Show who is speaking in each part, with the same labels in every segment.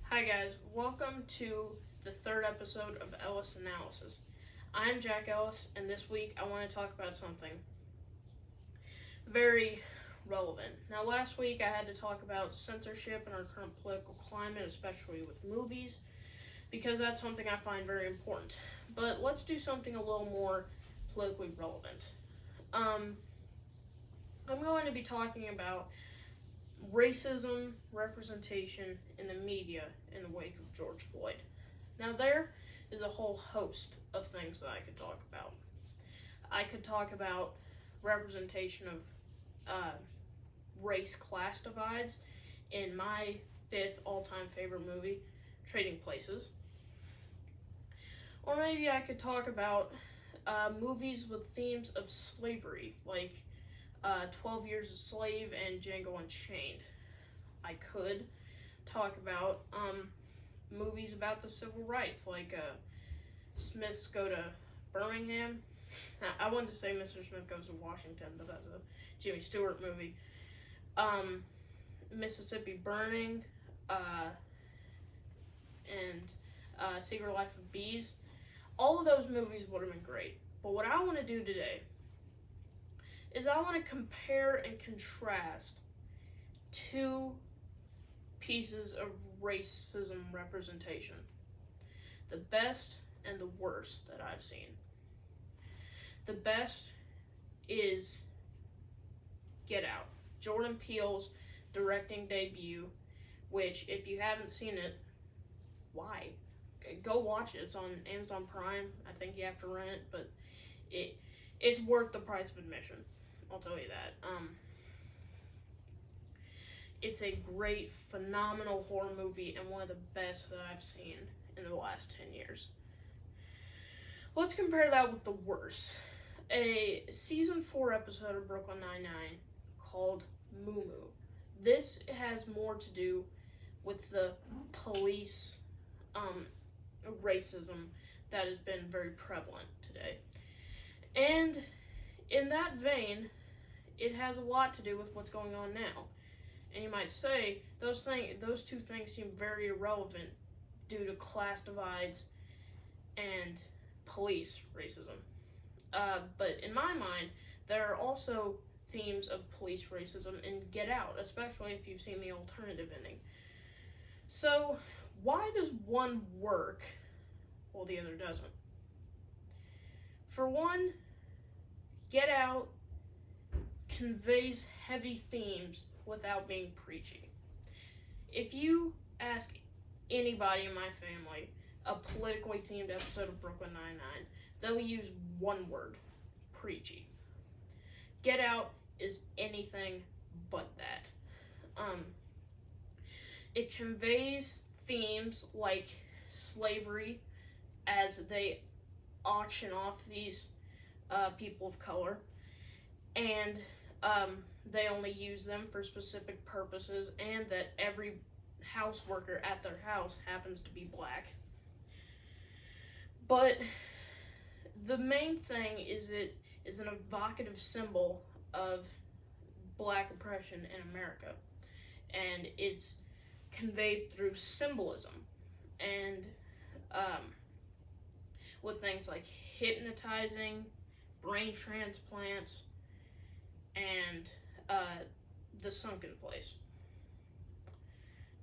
Speaker 1: Hi guys, welcome to the third episode of Ellis Analysis. I'm Jack Ellis, and this week I want to talk about something very relevant. Now, last week I had to talk about censorship in our current political climate, especially with movies, because that's something I find very important. But let's do something a little more politically relevant. I'm going to be talking about racism representation in the media in the wake of George Floyd. Now, there is a whole host of things that I could talk about. I could talk about representation of race class divides in my fifth all-time favorite movie, Trading Places. Or maybe I could talk about movies with themes of slavery, like 12 Years a Slave and Django Unchained. I could talk about movies about the civil rights, like Smiths Go to Birmingham. I wanted to say Mr. Smith Goes to Washington, but that's a Jimmy Stewart movie. Mississippi Burning, and Secret Life of Bees. All of those movies would have been great. But what I want to do today is I want to compare and contrast two pieces of racism representation. The best and the worst that I've seen. The best is Get Out, Jordan Peele's directing debut, which, if you haven't seen it, why? Go watch it. It's on Amazon Prime. I think you have to rent it, but it's worth the price of admission. I'll tell you that. It's a great, phenomenal horror movie and one of the best that I've seen in the last 10 years. Let's compare that with the worst. A season 4 episode of Brooklyn Nine-Nine called Moo Moo. This has more to do with the police racism that has been very prevalent today. And in that vein, it has a lot to do with what's going on now. And you might say, those two things seem very irrelevant due to class divides and police racism. But in my mind, there are also themes of police racism in Get Out, especially if you've seen the alternative ending. So, why does one work while the other doesn't? For one, Get Out conveys heavy themes without being preachy. If you ask anybody in my family a politically themed episode of Brooklyn Nine-Nine, they'll use one word: preachy. Get Out is anything but that. It conveys themes like slavery as they auction off these people of color, and they only use them for specific purposes, and that every house worker at their house happens to be black. But the main thing is it is an evocative symbol of black oppression in America, and it's conveyed through symbolism and with things like hypnotizing, brain transplants, and the sunken place.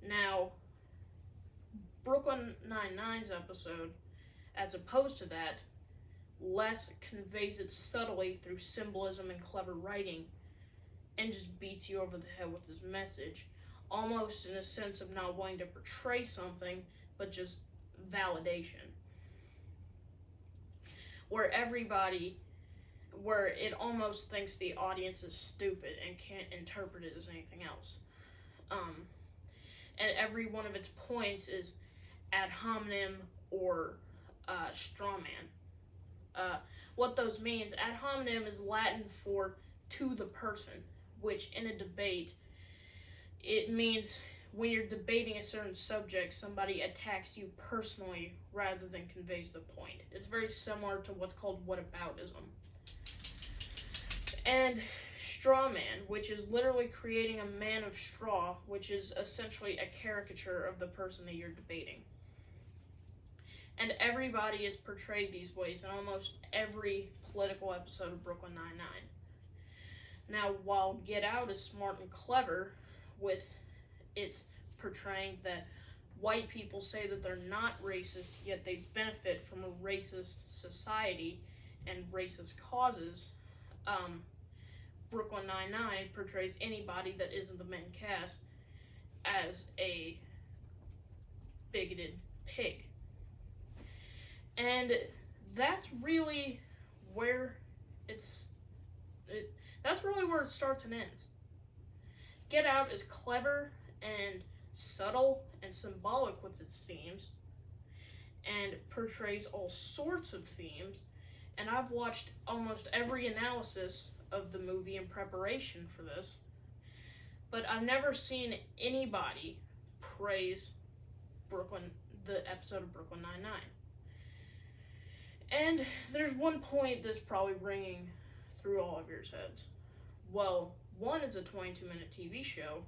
Speaker 1: Now, Brooklyn Nine-Nine's episode, as opposed to that, less conveys it subtly through symbolism and clever writing, and just beats you over the head with his message, almost in a sense of not wanting to portray something, but just validation. Where it almost thinks the audience is stupid and can't interpret it as anything else. And every one of its points is ad hominem or straw man. What those means, ad hominem is Latin for to the person, which in a debate, it means when you're debating a certain subject, somebody attacks you personally rather than conveys the point. It's very similar to what's called whataboutism. And straw man, which is literally creating a man of straw, which is essentially a caricature of the person that you're debating. And everybody is portrayed these ways in almost every political episode of Brooklyn Nine-Nine. Now, while Get Out is smart and clever with its portraying that white people say that they're not racist, yet they benefit from a racist society and racist causes, Brooklyn Nine-Nine portrays anybody that isn't the main cast as a bigoted pig. And that's really where it starts and ends. Get Out is clever and subtle and symbolic with its themes and portrays all sorts of themes, and I've watched almost every analysis of the movie in preparation for this, but I've never seen anybody praise the episode of Brooklyn Nine-Nine. And there's one point that's probably ringing through all of your heads. Well, one is a 22-minute TV show,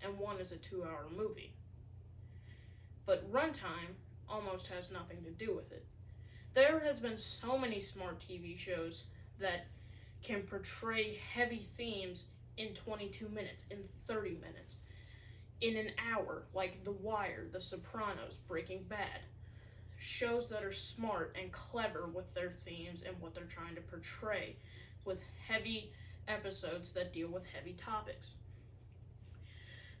Speaker 1: and one is a 2-hour movie. But runtime almost has nothing to do with it. There has been so many smart TV shows that can portray heavy themes in 22 minutes, in 30 minutes, in an hour, like The Wire, The Sopranos, Breaking Bad. Shows that are smart and clever with their themes and what they're trying to portray, with heavy episodes that deal with heavy topics.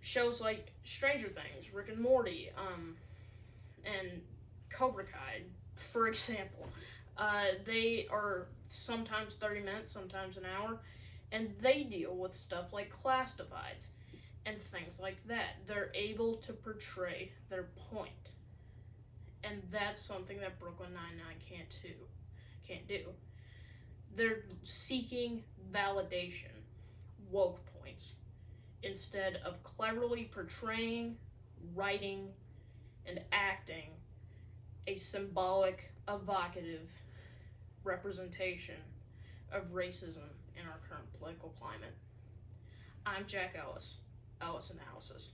Speaker 1: Shows like Stranger Things, Rick and Morty, and Cobra Kai, for example. They are sometimes 30 minutes, sometimes an hour, and they deal with stuff like class divides and things like that. They're able to portray their point. And that's something that Brooklyn Nine-Nine can't do. They're seeking validation, woke points, instead of cleverly portraying, writing, and acting a symbolic, evocative representation of racism in our current political climate. I'm Jack Ellis, Ellis Analysis.